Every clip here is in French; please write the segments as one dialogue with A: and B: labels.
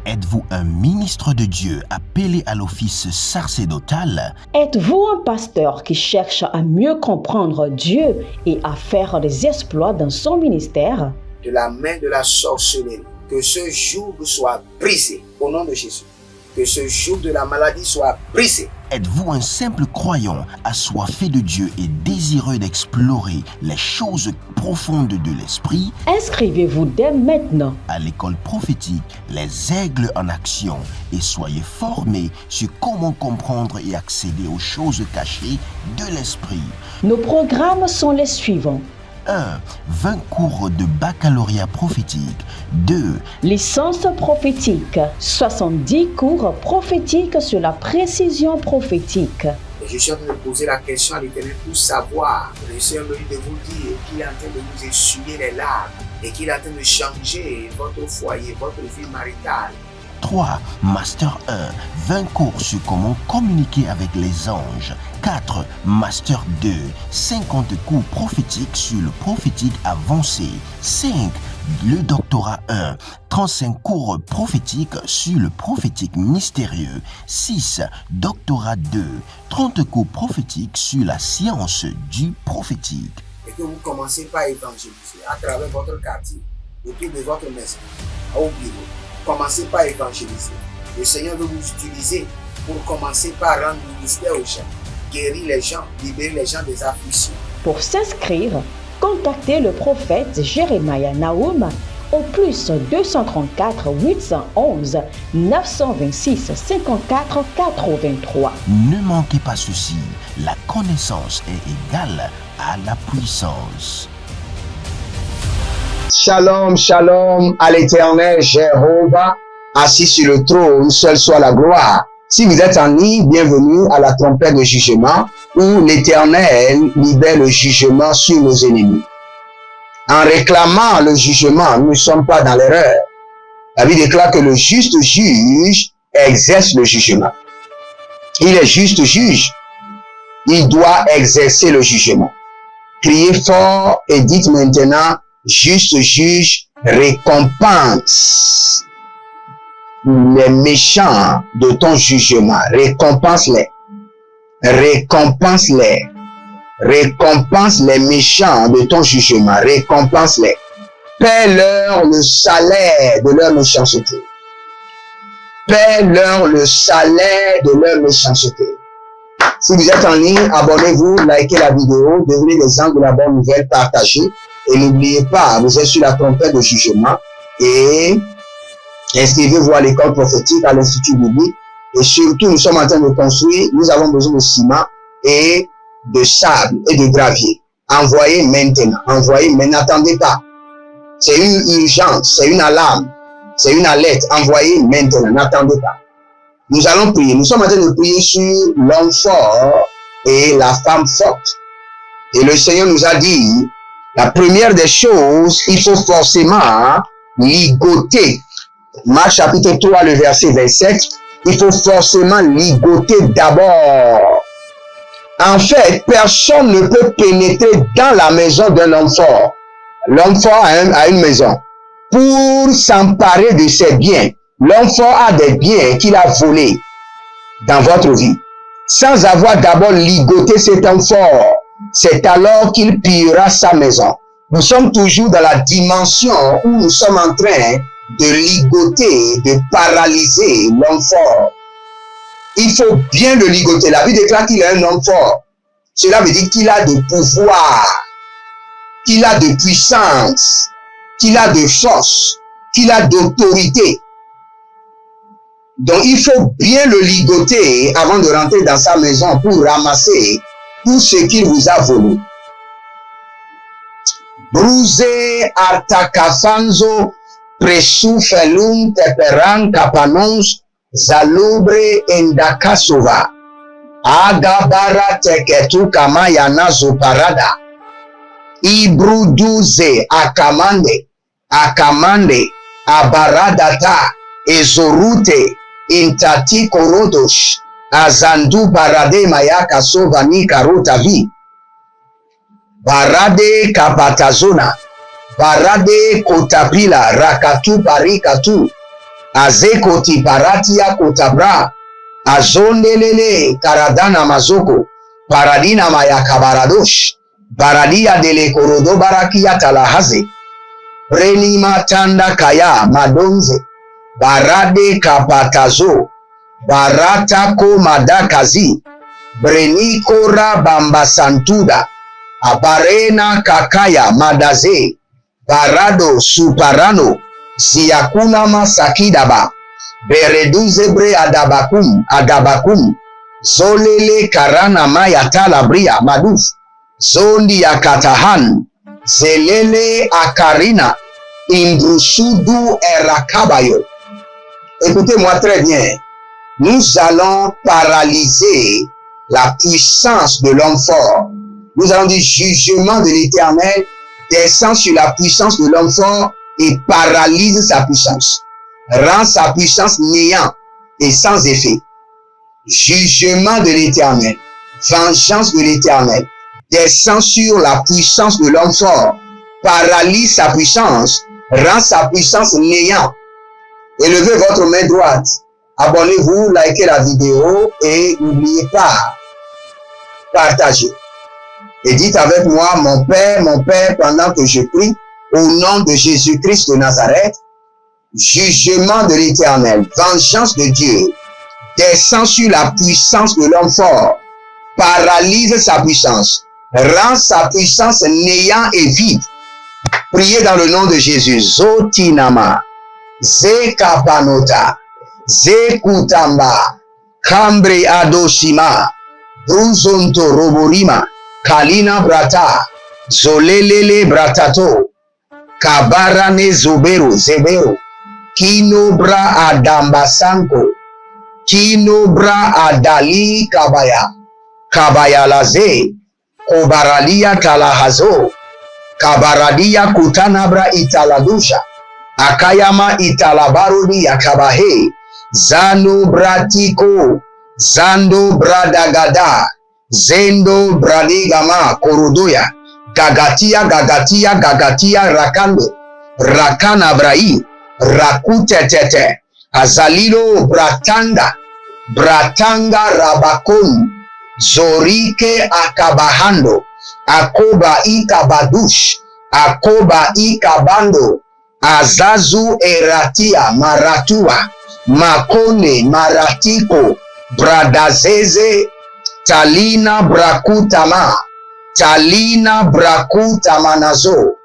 A: Êtes-vous un ministre de Dieu appelé à l'office sacerdotal?
B: Êtes-vous un pasteur qui cherche à mieux comprendre Dieu et à faire des exploits dans son ministère?
C: De la main de la sorcellerie, que ce joug soit brisé au nom de Jésus. Que ce joug de la maladie soit brisé.
A: Êtes-vous un simple croyant assoiffé de Dieu et désireux d'explorer les choses profondes de l'esprit?
B: Inscrivez-vous dès maintenant
A: À l'école prophétique Les Aigles en Action et soyez formés sur comment comprendre et accéder aux choses cachées de l'esprit.
B: Nos programmes sont les suivants.
A: 1. 20 cours de baccalauréat prophétique. 2.
B: Licence prophétique. 70 cours prophétiques sur la précision prophétique.
C: Et je suis en train de poser la question à l'Éternel pour savoir. Le Seigneur me dit de vous dire qu'il est en train de vous essuyer les larmes et qu'il est en train de changer votre foyer, votre vie maritale.
A: 3. Master 1. 20 cours sur comment communiquer avec les anges. 4. Master 2. 50 cours prophétiques sur le prophétique avancé. 5. Le doctorat 1. 35 cours prophétiques sur le prophétique mystérieux. 6. Doctorat 2. 30 cours prophétiques sur la science du prophétique.
C: Et que vous commencez par évangéliser à travers votre quartier, autour de votre maison, au bureau. Commencez par évangéliser. Le Seigneur veut vous utiliser pour commencer par rendre ministère aux gens, guérir les gens, libérer les gens des afflictions.
B: Pour s'inscrire, contactez le prophète Jérémie Naoum au plus 234 811 926 54 83.
A: Ne manquez pas ceci, la connaissance est égale à la puissance.
D: Shalom, shalom à l'Éternel Jéhovah, assis sur le trône, seul soit la gloire. Si vous êtes en ligne, bienvenue à la trompette de jugement, où l'Éternel libère le jugement sur nos ennemis. En réclamant le jugement, nous ne sommes pas dans l'erreur. La Bible déclare que le juste juge exerce le jugement. Il est juste juge. Il doit exercer le jugement. Criez fort et dites maintenant, juste juge récompense les méchants de ton jugement. Récompense-les. Récompense-les. Récompense les méchants de ton jugement. Récompense-les. Paie-leur le salaire de leur méchanceté. Paie-leur le salaire de leur méchanceté. Si vous êtes en ligne, abonnez-vous, likez la vidéo, devenez des gens de la bonne nouvelle, partagez. Et n'oubliez pas, vous êtes sur la trompette de jugement et inscrivez-vous à l'école prophétique, à l'Institut biblique. Et surtout, nous sommes en train de construire, nous avons besoin de ciment et de sable et de gravier. Envoyez maintenant, envoyez, mais n'attendez pas. C'est une urgence, c'est une alarme, c'est une alerte. Envoyez maintenant, n'attendez pas. Nous allons prier. Nous sommes en train de prier sur l'homme fort et la femme forte. Et le Seigneur nous a dit, la première des choses, il faut forcément ligoter. Marc chapitre 3, le verset 27, il faut forcément ligoter d'abord. En fait, personne ne peut pénétrer dans la maison d'un homme fort. L'homme fort a une maison. Pour s'emparer de ses biens, l'homme fort a des biens qu'il a volés dans votre vie. Sans avoir d'abord ligoté cet homme fort, c'est alors qu'il pillera sa maison. Nous sommes toujours dans la dimension où nous sommes en train de ligoter, de paralyser l'homme fort. Il faut bien le ligoter. La Bible déclare qu'il est un homme fort. Cela veut dire qu'il a de pouvoir, qu'il a de puissance, qu'il a de force, qu'il a d'autorité. Donc il faut bien le ligoter avant de rentrer dans sa maison pour ramasser tout ce qu'il vous a volé. Bruze artakafanzo presufelum teperan kapanons zalubre endakasova agabara teketu kama yanazo parada ibruduze akamande abaradata ezorute intati korodosh azandu barade mayaka sovani karotavi barade kapatazona barade kotapila rakatu barikatu Azekoti paratia kotabra. Azondelele karadana mazoko. Paradina maya kabaradosh. Baradia dele korodo barakia talahaze. Prenima tanda kaya madonze. Barade kapatazo. Baratako madakazi. Brenikora bambasantuda. Abarena kakaya madaze. Barado suparano. Ziyakuna masakidaba. Bereduzebre adabakum. Zolele karana maya talabria maduf. Zondi ya katahan. Zelele akarina. Imbrusudu erakabayo. Écoutez-moi très bien. Nous allons paralyser la puissance de l'homme fort. Nous allons dire jugement de l'Éternel descend sur la puissance de l'homme fort et paralyse sa puissance. Rend sa puissance néant et sans effet. Jugement de l'Éternel, vengeance de l'Éternel descend sur la puissance de l'homme fort, paralyse sa puissance, rend sa puissance néant. Élevez votre main droite. Abonnez-vous, likez la vidéo et n'oubliez pas, partagez. Et dites avec moi, mon Père, pendant que je prie, au nom de Jésus-Christ de Nazareth, jugement de l'Éternel, vengeance de Dieu, descend sur la puissance de l'homme fort, paralyse sa puissance, rend sa puissance néant et vide. Priez dans le nom de Jésus. Zotinama, Zekapanota, Zekutamba, Kambre Adoshima, Bruzonto Roborima, Kalina Brata, Zolelele Bratato, Kabarane Zebero, Kinobra Adambasanko, Kinobra Adali Kabaya Laze, Kobaralia Talahazo, Kabaradia Kutanabra Italadusha, Akayama Italabarudi Yakabahe, Zano Bratiko, Zando Bradagada, Zendo Bradigama Korodoya, Gagatia Rakando, Rakana Brai, Rakutetete, Azalilo Bratanga Rabakon, Zorike Akabahando, Akoba Ikabadush, Akoba Ikabando, Azazu Eratia Maratua, Makone Maratiko, Bradazeze, Talina Brakutamanazo,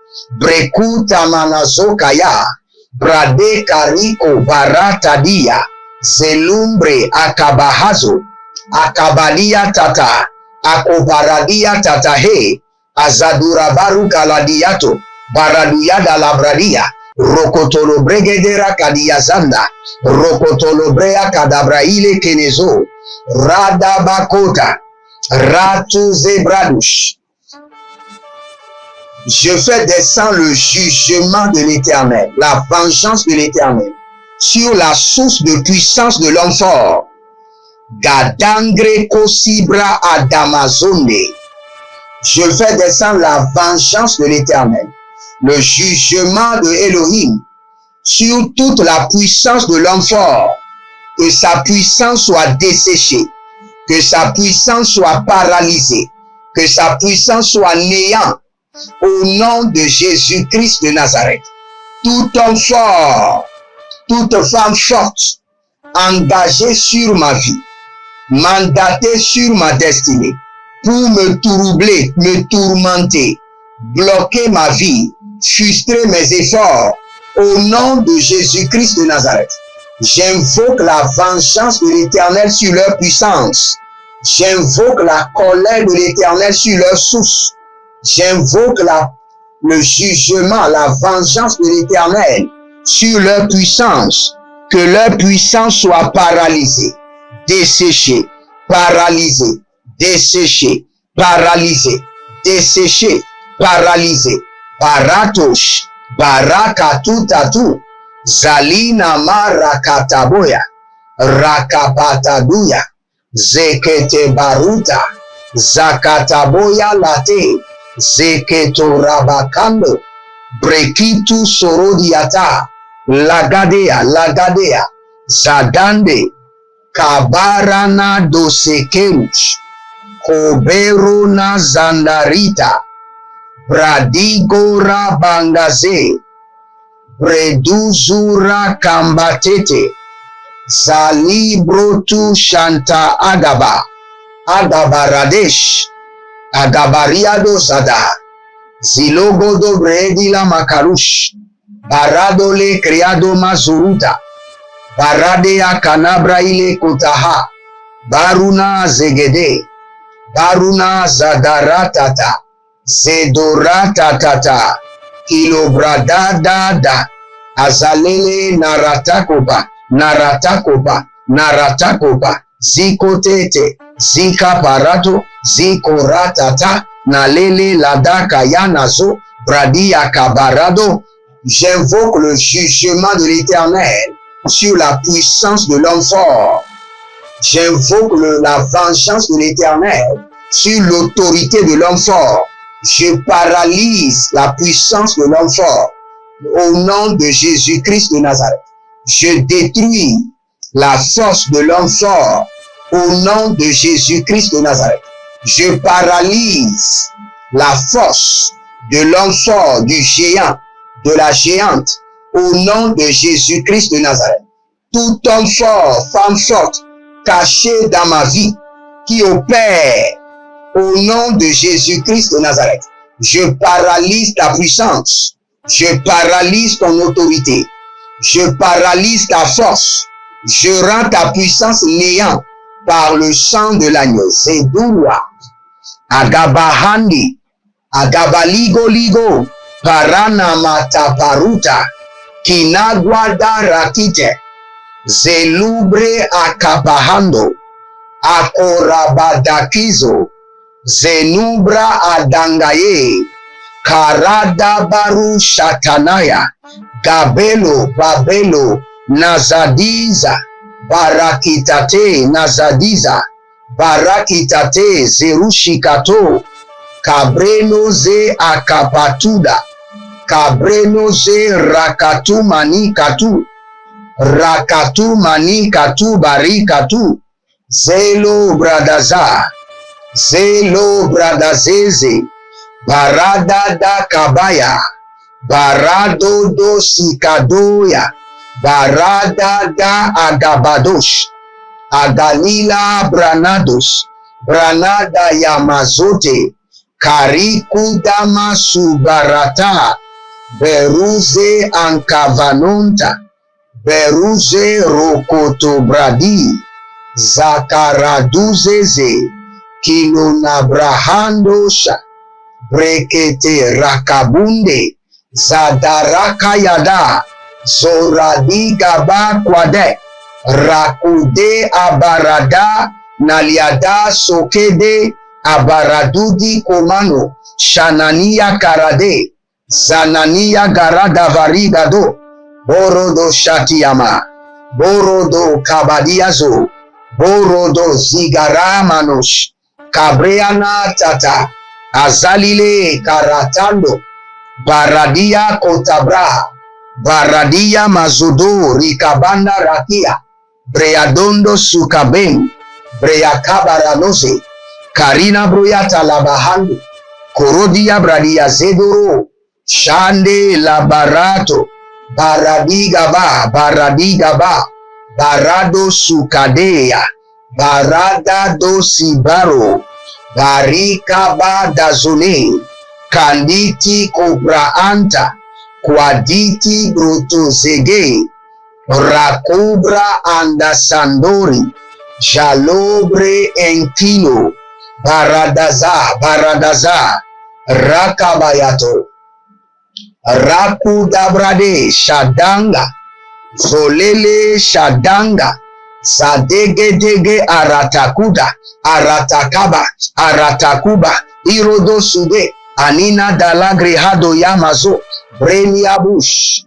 D: Brekutamanazo Kaya, Brade Kariko Baratadia, Zelumbre Akabahazo, Akabalia Tata, Akobaradia Tatahe, Azadurabaru Kaladiato, Baraduyada Labradia, Rokotolo Bregedera Kadiazanda, Rokotolo Brea Kadabraile Kenezo, Radabakota, Ratu Zebradush. Je fais descendre le jugement de l'Éternel, la vengeance de l'Éternel, sur la source de puissance de l'homme fort. Gadangre Kosibra Adamazone. Je fais descendre la vengeance de l'Éternel, le jugement de Elohim, sur toute la puissance de l'homme fort, que sa puissance soit desséchée, que sa puissance soit paralysée, que sa puissance soit néant, au nom de Jésus-Christ de Nazareth. Tout homme fort, toute femme forte, engagée sur ma vie, mandatée sur ma destinée, pour me troubler, me tourmenter, bloquer ma vie, frustrer mes efforts, au nom de Jésus-Christ de Nazareth. J'invoque la vengeance de l'Éternel sur leur puissance. J'invoque la colère de l'Éternel sur leur source. J'invoque le jugement, la vengeance de l'Éternel sur leur puissance. Que leur puissance soit paralysée, desséchée, paralysée, desséchée, paralysée, desséchée, paralysée. Baratosh, barakatutatu, zalina marakataboya, rakapataduya, zekete baruta, zakataboya late, zeketo rabakando, brekitu sorodiata, lagadea, zadande, kabarana dosekeruch, koberona zandarita, bradigora bangaze, breduzura kambatete, zalibrotu shanta agabaradesh, agabariado zada, zilogodo bredila makarush, baradole criado mazuruta, baradea kanabra ile kotaha, baruna zegede, baruna zadaratata, zedoratatata, kilobradadada, azalele naratakopa, zikotete, zikaparato, zikoratata, nalele ladaka yanazo, bradia kabarado. J'invoque le jugement de l'Éternel sur la puissance de l'homme fort. J'invoque la vengeance de l'Éternel sur l'autorité de l'homme fort. Je paralyse la puissance de l'homme fort au nom de Jésus-Christ de Nazareth. Je détruis la force de l'homme fort au nom de Jésus-Christ de Nazareth. Je paralyse la force de l'homme fort, du géant, de la géante, au nom de Jésus-Christ de Nazareth. Tout homme fort, femme forte, caché dans ma vie, qui opère au nom de Jésus-Christ de Nazareth. Je paralyse ta puissance, je paralyse ton autorité, je paralyse ta force, je rends ta puissance néant par le sang de l'agneau. Zedula, Agabahandi, Agabaligo, Parana mataparuta, Kinagwada rakite, Zelubre akabahando, Akorabadakizo, Zenubra adangaye, Karada baru shatanaya, Babelo, Nazadiza, Barakitate, Zerushikato, Cabreno ze akapatuda, Cabreno ze rakatu manikatu barikatu, Zelo bradazeze, Barada kabaya, Barado do sikadoya, Barada da agabadosh, Agalila branados, Branada yamazote, Kariku dama subarata, Beruze ankavanonta, Beruze rokotobradi, Zakaraduzeze, Kilonabrahandosha, Brekete rakabunde, Zadarakayada, Zoradigaba kwade, Rakude abarada, Naliada sokede, Abaradudi komano, Shanania karade, Zanania garada varigado, Borodo shatiyama, Borodo kabadiazo, Borodo zigaramanos, Cabreana tata, Azalile karatando, Baradia kotabra, Baradia mazudo, Rikabanda rakia, Breadondo sukabem, Breakabaranose, Karina bruyata labahando, Korodia bradia zedoro, Shande labarato, Baradigaba, Barado sukadea, Barada dosibaro, Barikaba dazone, Kanditi kobraanta, Kwaditi brutozege, Rakubra andasandori, Jalobre enkino, Baradaza, Rakabayato, Rakudabrade, Shadanga, Zolele Shadanga, Zadegedege Aratakuba, Irodo Sude, Anina Dalagre Hado Yamazo, Brenia Bush.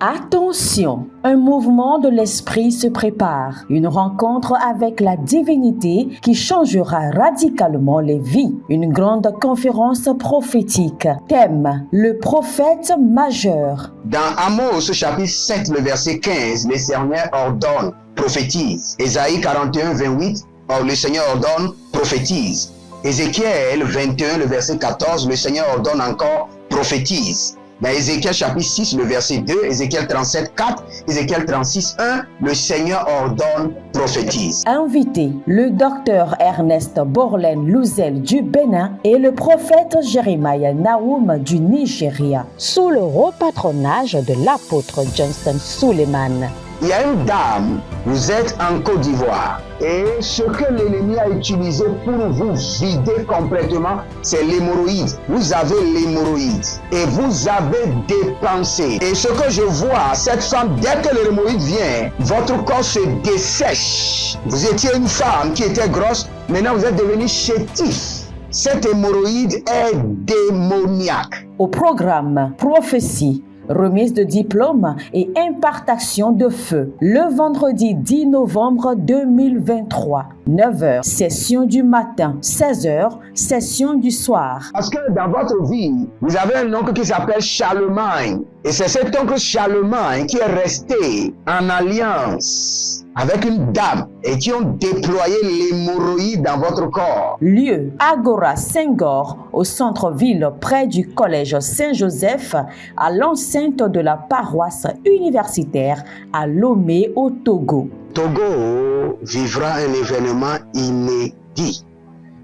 B: Attention, un mouvement de l'esprit se prépare, une rencontre avec la divinité qui changera radicalement les vies, une grande conférence prophétique. Thème, le prophète majeur.
D: Dans Amos chapitre 7, le verset 15, le Seigneur ordonne, prophétise. Ésaïe 41, 28, le Seigneur ordonne, prophétise. Ézéchiel 21, le verset 14, le Seigneur ordonne encore, prophétise. Dans Ézéchiel chapitre 6, le verset 2, Ézéchiel 37, 4, Ézéchiel 36, 1, le Seigneur ordonne, prophétise.
B: Invité, le docteur Ernest Borlen Louzel du Bénin et le prophète Jeremiah Nahum du Nigeria, sous le haut patronage de l'apôtre Johnson Suleiman.
D: Il y a une dame, vous êtes en Côte d'Ivoire et ce que l'ennemi a utilisé pour vous vider complètement, c'est l'hémorroïde. Vous avez l'hémorroïde et vous avez dépensé. Et ce que je vois, cette femme, dès que l'hémorroïde vient, votre corps se dessèche. Vous étiez une femme qui était grosse, maintenant vous êtes devenu chétif. Cette hémorroïde est démoniaque.
B: Au programme Prophétie, remise de diplôme et impartation de feu. Le vendredi 10 novembre 2023, 9h, session du matin, 16h, session du soir.
D: Parce que dans votre vie, vous avez un oncle qui s'appelle Charlemagne. Et c'est cet oncle Charlemagne qui est resté en alliance avec une dame et qui ont déployé l'hémorroïde dans votre corps.
B: Lieu, Agora Senghor, au centre-ville près du collège Saint-Joseph, à l'enceinte de la paroisse universitaire à Lomé au Togo.
D: Togo vivra un événement inédit.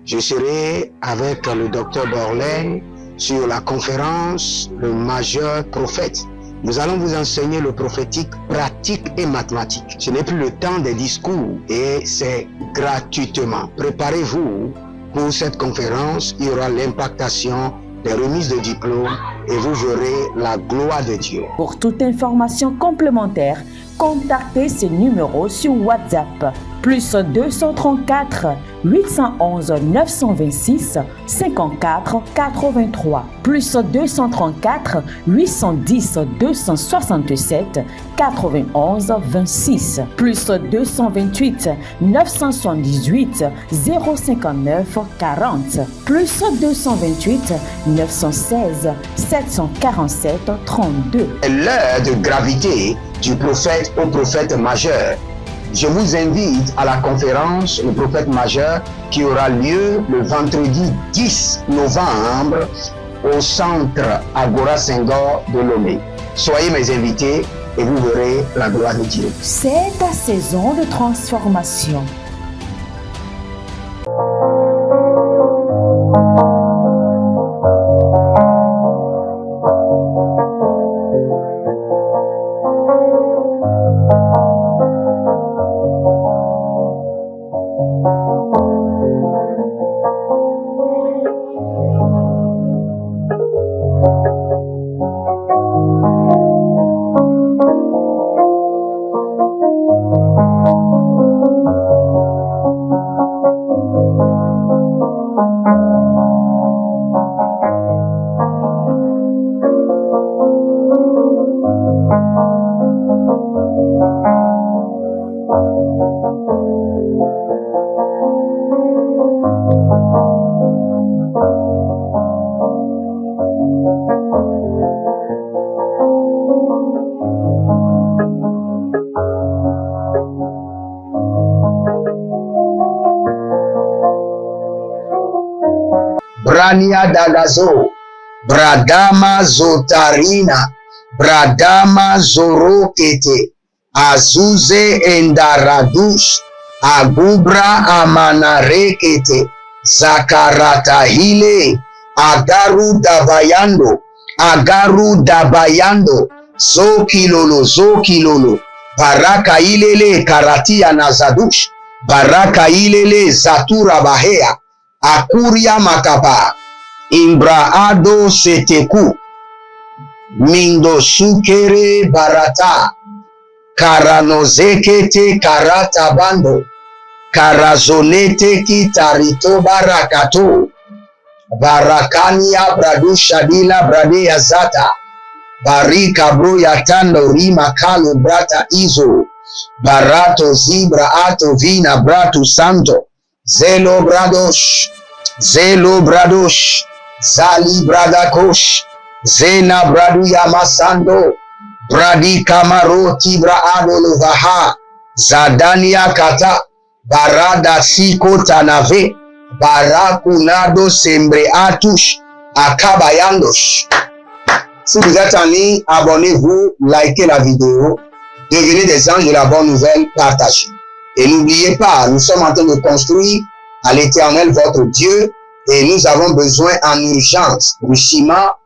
D: Je serai avec le docteur Borlen sur la conférence Le Majeur Prophète. Nous allons vous enseigner le prophétique pratique et mathématique. Ce n'est plus le temps des discours et c'est gratuitement. Préparez-vous pour cette conférence. Il y aura l'impactation des remises de diplômes et vous verrez la gloire de Dieu.
B: Pour toute information complémentaire, contactez ces numéros sur WhatsApp. Plus 234 811 926 54 83. Plus 234 810 267 91 26. Plus 228 978 059 40. Plus 228 916 747 32.
D: L'heure de gravité du prophète au prophète majeur. Je vous invite à la conférence Le Prophète Majeur qui aura lieu le vendredi 10 novembre au centre Agora Senghor de Lomé. Soyez mes invités et vous verrez la gloire de Dieu.
B: C'est ta saison de transformation.
D: Brania Dagazo, Bradama Zotarina, Bradama Zorokete, Azuze Endaradush, Agubra Amanarekete, Zakaratahile, Agaru Dabayando, Zokilolo, Baraka Ilele Karatia Nazadush, Baraka Ilele Zatura Bahea, Akuria Makaba, Imbraado Seteku, Mindo Sukere Barata, Karanozekete Karata Bando, Karazonete Ki Tarito Barakato, Barakania Bradu Shadila Bradea Zata, Barika bro yatando rima kalo brata izo. Barato zibra ato vina brato santo. Zelo bradosh. Zelo bradosh. Zali bradakosh. Zena bradu yamasando. Bradi kamaro tibra adolovaha. Zadania kata. Barada siko tanave. Barakunado sembre atush. Akabayandosh. Si vous êtes en ligne, abonnez-vous, likez la vidéo, devenez des anges de la bonne nouvelle, partagez. Et n'oubliez pas, nous sommes en train de construire à l'Éternel votre Dieu et nous avons besoin en urgence du ciment,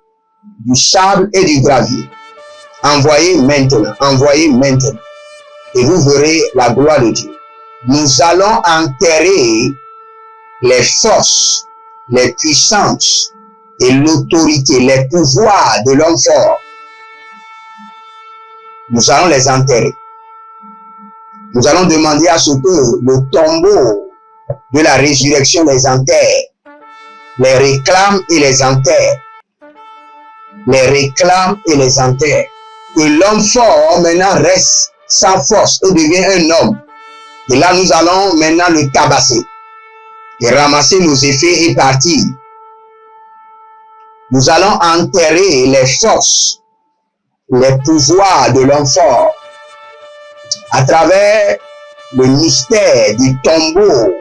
D: du sable et du gravier. Envoyez maintenant et vous verrez la gloire de Dieu. Nous allons enterrer les forces, les puissances et l'autorité, les pouvoirs de l'homme fort. Nous allons les enterrer. Nous allons demander à ce que le tombeau de la résurrection les enterre, les réclame et les enterre. Les réclame et les enterre. Que l'homme fort maintenant reste sans force et devient un homme. Et là, nous allons maintenant le tabasser et ramasser nos effets et partir. Nous allons enterrer les forces, les pouvoirs de l'homme fort à travers le mystère du tombeau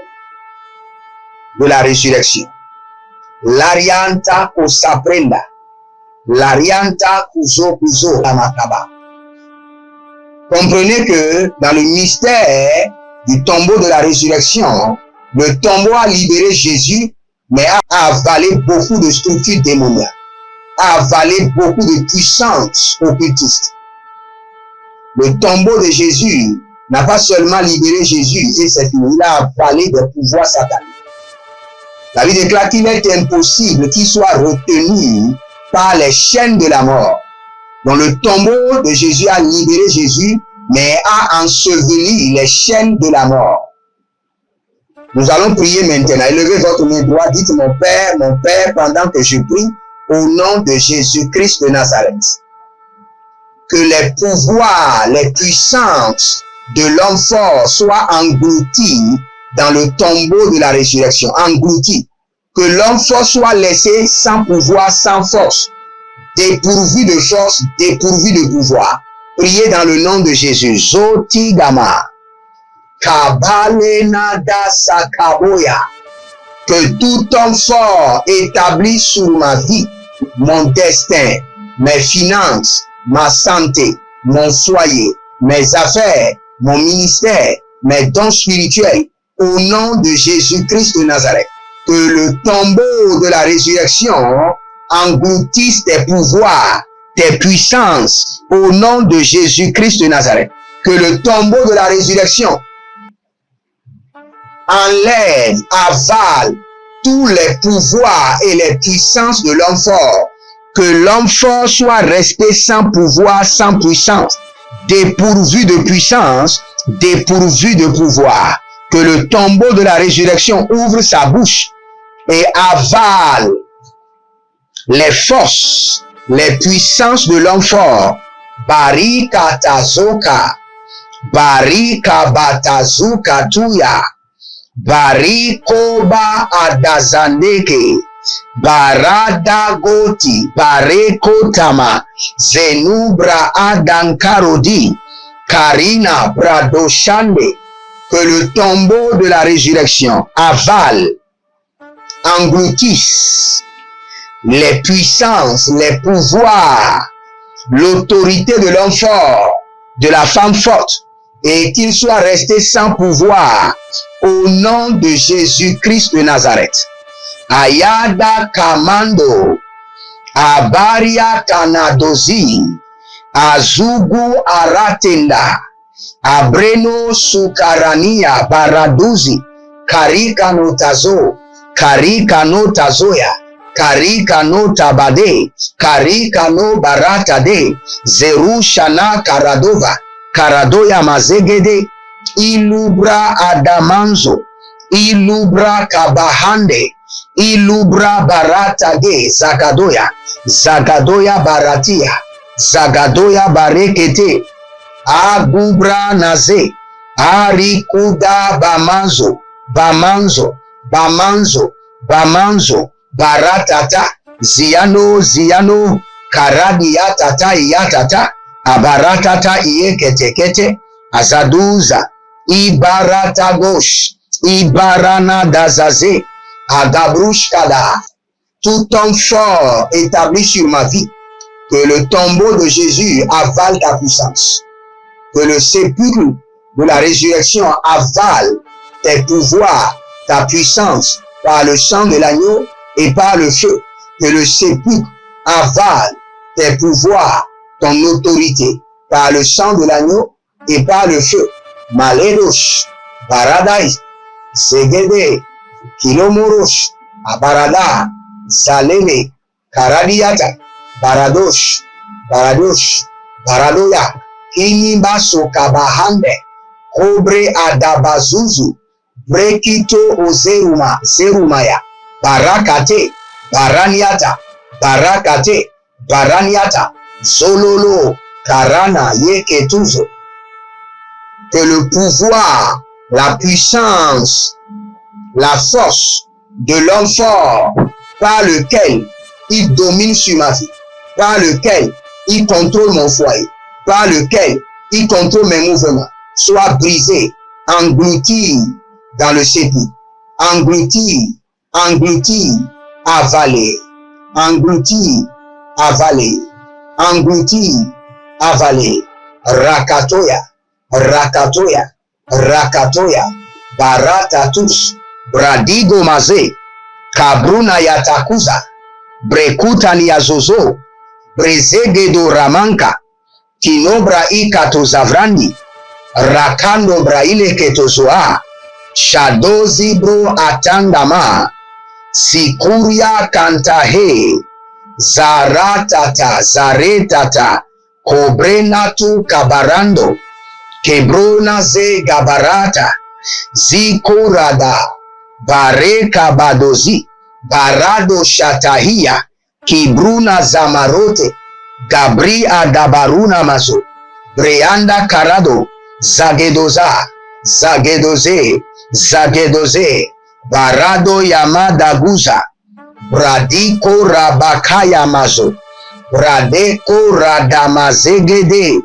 D: de la résurrection. L'arianta kusaprenda, l'arianta kuzo kuzo la makaba. Comprenez que dans le mystère du tombeau de la résurrection, le tombeau a libéré Jésus, mais a avalé beaucoup de structures démoniaques, a avalé beaucoup de puissances occultistes. Le tombeau de Jésus n'a pas seulement libéré Jésus et c'est fini, il a avalé des pouvoirs sataniques. La Bible déclare qu'il est impossible qu'il soit retenu par les chaînes de la mort. Donc le tombeau de Jésus a libéré Jésus, mais a enseveli les chaînes de la mort. Nous allons prier maintenant. Élevez votre main droite. Dites mon Père, pendant que je prie, au nom de Jésus-Christ de Nazareth. Que les pouvoirs, les puissances de l'homme fort soient engloutis dans le tombeau de la résurrection. Engloutis. Que l'homme fort soit laissé sans pouvoir, sans force. Dépourvu de force, dépourvu de pouvoir. Priez dans le nom de Jésus. Zotigama. Kabalenada Sakaboya. Que tout homme fort établi sur ma vie, mon destin, mes finances, ma santé, mon foyer, mes affaires, mon ministère, mes dons spirituels, au nom de Jésus-Christ de Nazareth. Que le tombeau de la résurrection engloutisse tes pouvoirs, tes puissances, au nom de Jésus-Christ de Nazareth. Que le tombeau de la résurrection enlève, avale tous les pouvoirs et les puissances de l'homme fort. Que l'homme fort soit resté sans pouvoir, sans puissance, dépourvu de puissance, dépourvu de pouvoir. Que le tombeau de la résurrection ouvre sa bouche et avale les forces, les puissances de l'homme fort. Barika tazoka, barika batazuka tuya. Barikoba adazandeke, barada goti, barekotama, zenubra adankarodi, karina bradoshande. Que le tombeau de la résurrection avale, engloutisse les puissances, les pouvoirs, l'autorité de l'homme fort, de la femme forte, et qu'il soit resté sans pouvoir au nom de Jésus-Christ de Nazareth. Ayada Kamando, Abaria Kanadozi, Azugu Aratenda, Abreno Sukarania Baraduzi, Karika no Tazo, Karika no Tazoya, Karika no Tabade, Karika no Baratade, Zerushana Karadova, Karadoya Mazegede, Ilubra Adamanzo, Ilubra Kabahande, Ilubra Baratade, Zagadoya, Zagadoya Baratia, Zagadoya barekete. Agubra naze. Arikuda bamanzo. Bamanzo. Bamanzo. Bamanzo. Baratata. Ziano. Ziano. Karadi yatata yatata. Abaratata iyeketekete. Azaduza. Ibarata gosh. Ibarana dazaze. Agabrushkada. Tout homme fort établi sur ma vie. Que le tombeau de Jésus avale ta puissance. Que le sépulcre de la résurrection avale tes pouvoirs, ta puissance par le sang de l'agneau et par le feu. Que le sépulcre avale tes pouvoirs, ton autorité par le sang de l'agneau et par le feu. Maledosh, Baradai, Zegede, Kilomorosh, Abarada, Zalele, Karadiata, Baradosh, Baradosh, Baradoya, Inimbaso Kabahande, Kobre Adabazuzu, Brekito Ozeruma, Zerumaya, Barakate, Baraniata, Barakate, Baraniata, Zololo, Karana, Yeketuzo. Que le pouvoir, la puissance, la force de l'homme fort par lequel il domine sur ma vie, par lequel il contrôle mon foyer, par lequel il contrôle mes mouvements, soit brisé, englouti dans le sépulcre, englouti, englouti, avalé, englouti, avalé, englouti, avalé, rakatoya, rakatoya, rakatoya, baratatus, bradigo maze, kabruna yatakuza, brekuta ni azozo, brezegedo ramanka, kinobra ikato zavrandi, rakando braile ketozoa, shadozi bro atandama, sikuria kantahe, zaratata, zaretata, kobrenatu kabarando, kebrona ze gabarata, zikorada, bareka badozi, barado shatahia, kibruna zamarote, gabri adabaruna mazo, breanda karado, zagedoza, zagedoze, zagedoze, barado yamada guza, bradiko rabakaya mazo, bradeko radamazegede,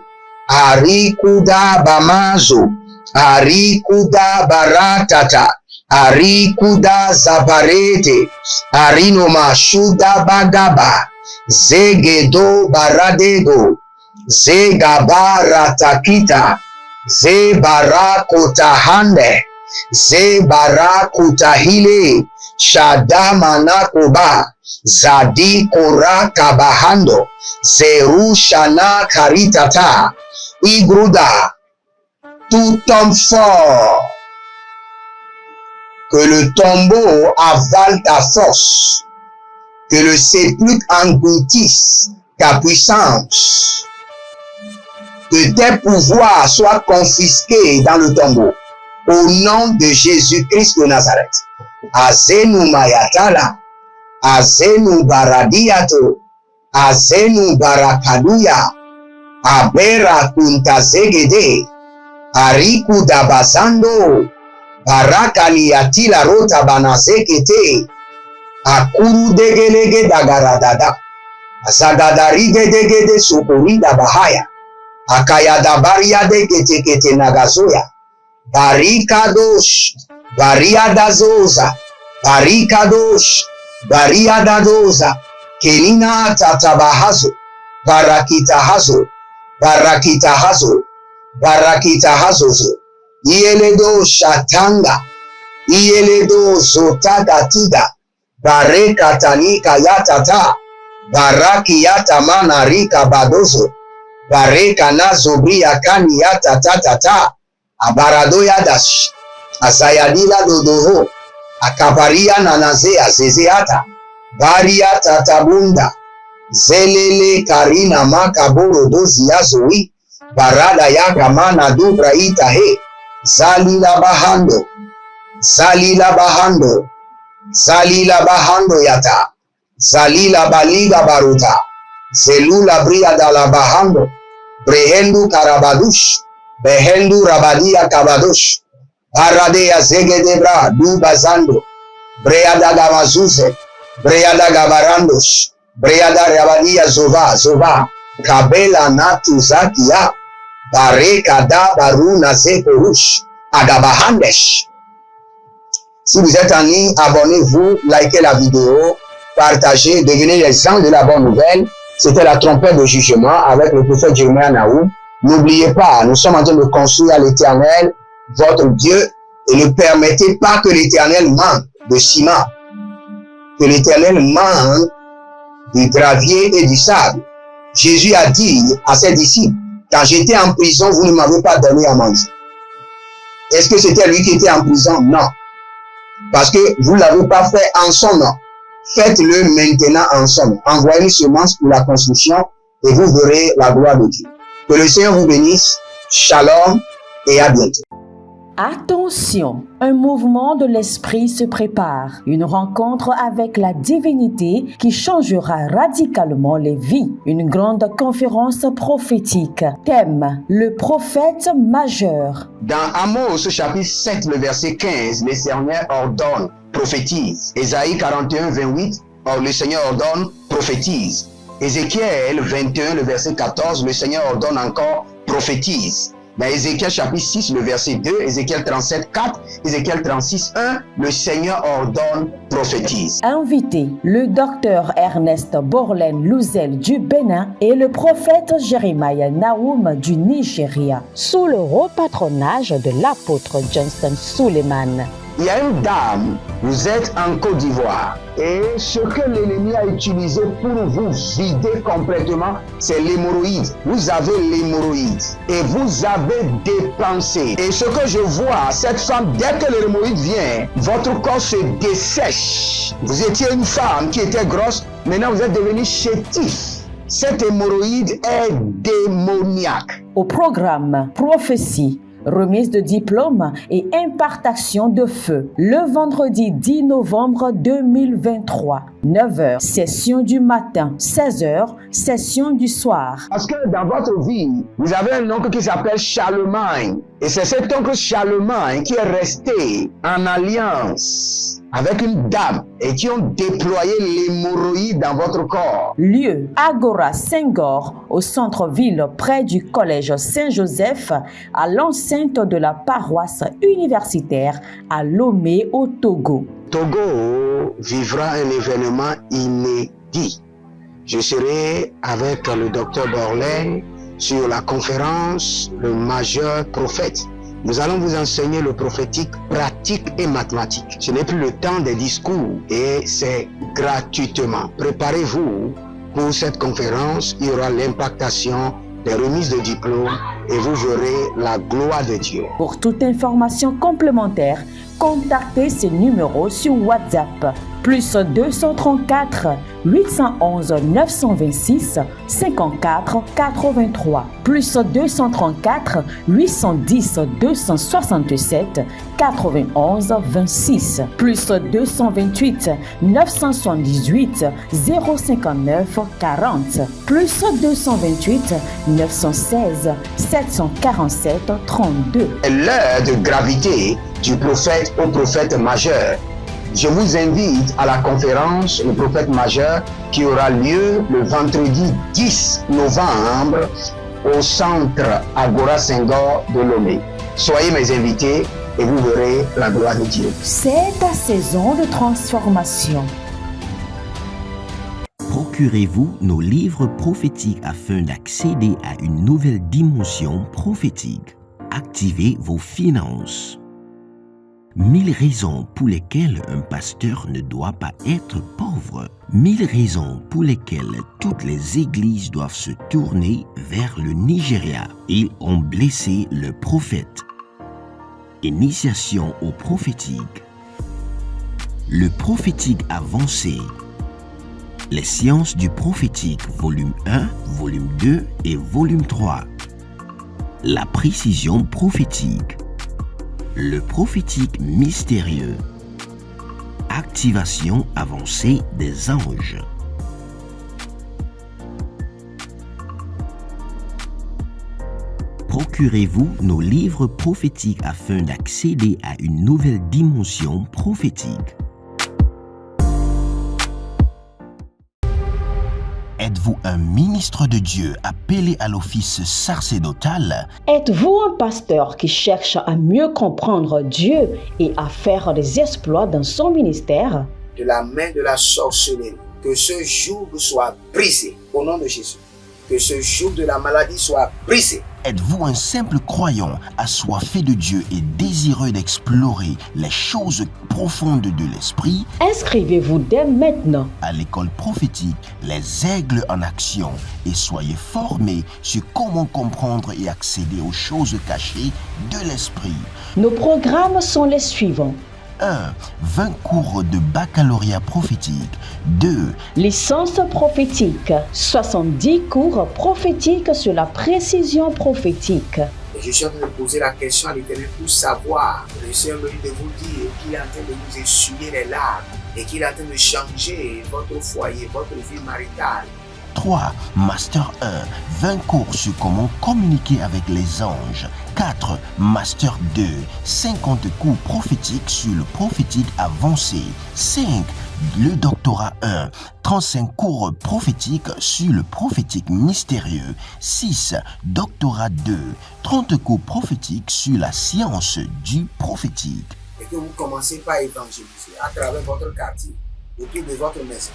D: arikuda bamazo, arikuda baratata, arikuda zabarete, arino mashuda bagaba, zegedo baradego, zegabaratakita, zebarakotahande, zebarakotahile, shadamanakoba, zadikorakabahando, zerushana karitata, igruda, tout homme fort, que le tombeau avale ta force, que le sépulcre engloutisse ta puissance, que tes pouvoirs soient confisqués dans le tombeau, au nom de Jésus-Christ de Nazareth. Azenu mayatala, azenu baradiato, azenu barakaduya, abera kuntazegede, ariku dabazando, barakani atila rota banazekete, akuru degelege dagaradada, azagadarige degede sokorida bahaya, akayada baria degete nagazoya, barikadosh, bariadazoza, barikadosh, bariadadoza, kenina tatabahazo, barakitahazo, barakitahazo, barakitahazozo, ieledo shatanga, ieledo zotagatiga, barekatanika yatata, baraki yatamana rika badozo, bareka nazo bria kani yatatatata, abarado yadash, azayadila dodoho, akabaria nanazea zezeata, baria tatabunda, zelele karina makaboro dozi yazoi, barada yaga mana dubra itahe, zalila bahando, zalila bahando, zalila bahando yata, zalila baliga baruta, Zelula bria dalabahando, brehendu karabadush, behendu rabadia kabadosh, baradea zegedebra du bazando, breada gamazuze, breada gabarandosh, breada rabadia zova, kabela natu zakia, barekada baruna zekorush, agabahandesh. Si vous êtes en ligne, abonnez-vous, likez la vidéo, partagez, devenez les gens de la bonne nouvelle. C'était la trompette de jugement avec le prophète Jeremiah Naoum. N'oubliez pas, nous sommes en train de construire l'Éternel, votre Dieu, et ne permettez pas que l'Éternel manque de ciment, que l'Éternel manque du gravier et du sable. Jésus a dit à ses disciples, quand j'étais en prison, vous ne m'avez pas donné à manger. Est-ce que c'était lui qui était en prison? Non. Parce que vous ne l'avez pas fait en son nom. Faites-le maintenant en son nom. Envoyez une semence pour la construction et vous verrez la gloire de Dieu. Que le Seigneur vous bénisse. Shalom et à bientôt.
B: Attention, un mouvement de l'esprit se prépare, une rencontre avec la divinité qui changera radicalement les vies, une grande conférence prophétique. Thème, le prophète majeur.
D: Dans Amos chapitre 7, le verset 15, le Seigneur ordonne, prophétise. Ésaïe 41, 28, le Seigneur ordonne, prophétise. Ézéchiel 21, le verset 14, le Seigneur ordonne encore, prophétise. Dans Ézéchiel chapitre 6, le verset 2, Ézéchiel 37, 4, Ézéchiel 36, 1, le Seigneur ordonne, prophétise.
B: Invité, le docteur Ernest Borlen Louzel du Bénin et le prophète Jeremiah Naoum du Nigeria, sous le haut patronage de l'apôtre Johnson Suleiman.
D: Il y a une dame, vous êtes en Côte d'Ivoire et ce que l'ennemi a utilisé pour vous vider complètement, c'est l'hémorroïde. Vous avez l'hémorroïde et vous avez dépensé. Et ce que je vois, cette femme, dès que l'hémorroïde vient, votre corps se dessèche. Vous étiez une femme qui était grosse, maintenant vous êtes devenu chétif. Cette hémorroïde est démoniaque.
B: Au programme Prophétie, remise de diplôme et impartation de feu. Le vendredi 10 novembre 2023, 9h, session du matin, 16h, session du soir.
D: Parce que dans votre vie, vous avez un oncle qui s'appelle Charlemagne. Et c'est cet oncle Charlemagne qui est resté en alliance avec une dame et qui ont déployé l'hémorroïde dans votre corps.
B: Lieu, Agora Senghor, au centre-ville près du collège Saint-Joseph, à l'enceinte de la paroisse universitaire à Lomé au Togo.
D: Togo vivra un événement inédit. Je serai avec le docteur Borlen sur la conférence Le Majeur Prophète. Nous allons vous enseigner le prophétique pratique et mathématique. Ce n'est plus le temps des discours et c'est gratuitement. Préparez-vous pour cette conférence. Il y aura l'impactation des remises de diplômes et vous verrez la gloire de Dieu.
B: Pour toute information complémentaire, contactez ces numéros sur WhatsApp. Plus 234 811 926 54 83. Plus 234 810 267 91 26. Plus 228 978 059 40. Plus 228 916 747 32.
D: L'heure de gravité du prophète au prophète majeur. Je vous invite à la conférence Le Prophète Majeur qui aura lieu le vendredi 10 novembre au centre Agora Senghor de Lomé. Soyez mes invités et vous verrez la gloire de Dieu.
B: C'est ta saison de transformation.
A: Procurez-vous nos livres prophétiques afin d'accéder à une nouvelle dimension prophétique. Activez vos finances. 1000 raisons pour lesquelles un pasteur ne doit pas être pauvre. 1000 raisons pour lesquelles toutes les églises doivent se tourner vers le Nigeria. Ils ont blessé le prophète. Initiation au prophétique. Le prophétique avancé. Les sciences du prophétique, volume 1, volume 2 et volume 3. La précision prophétique. Le prophétique mystérieux. Activation avancée des anges. Procurez-vous nos livres prophétiques afin d'accéder à une nouvelle dimension prophétique. Êtes-vous un ministre de Dieu appelé à l'office sacerdotal?
B: Êtes-vous un pasteur qui cherche à mieux comprendre Dieu et à faire des exploits dans son ministère?
C: De la main de la sorcellerie, que ce joug soit brisé au nom de Jésus. Que ce joug de la maladie soit brisé.
A: Êtes-vous un simple croyant assoiffé de Dieu et désireux d'explorer les choses profondes de l'esprit?
B: Inscrivez-vous dès maintenant
A: À l'école prophétique, les aigles en action, et soyez formés sur comment comprendre et accéder aux choses cachées de l'esprit.
B: Nos programmes sont les suivants.
A: 1. 20 cours de baccalauréat prophétique. 2.
B: Licence prophétique. 70 cours prophétiques sur la précision prophétique.
C: Et je suis en train de poser la question à l'Éternel pour savoir. Le Seigneur me dit de vous dire qu'il est en train de vous essuyer les larmes et qu'il est en train de changer votre foyer, votre vie maritale.
A: 3. Master 1. 20 cours sur comment communiquer avec les anges. 4. Master 2. 50 cours prophétiques sur le prophétique avancé. 5. Le doctorat 1. 35 cours prophétiques sur le prophétique mystérieux. 6. Doctorat 2. 30 cours prophétiques sur la science du prophétique.
C: Et que vous commencez par évangéliser à travers votre quartier, autour de votre maison,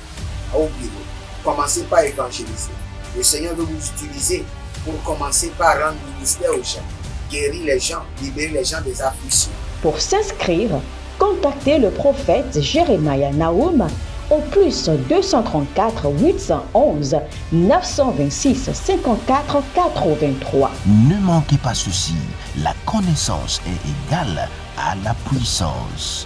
C: au bureau. Commencez par évangéliser. Le Seigneur veut vous utiliser pour commencer par rendre ministère aux gens, guérir les gens, libérer les gens des afflictions.
B: Pour s'inscrire, contactez le prophète Jeremiah Nahum au plus 234 811 926 54 83.
A: Ne manquez pas ceci, la connaissance est égale à la puissance.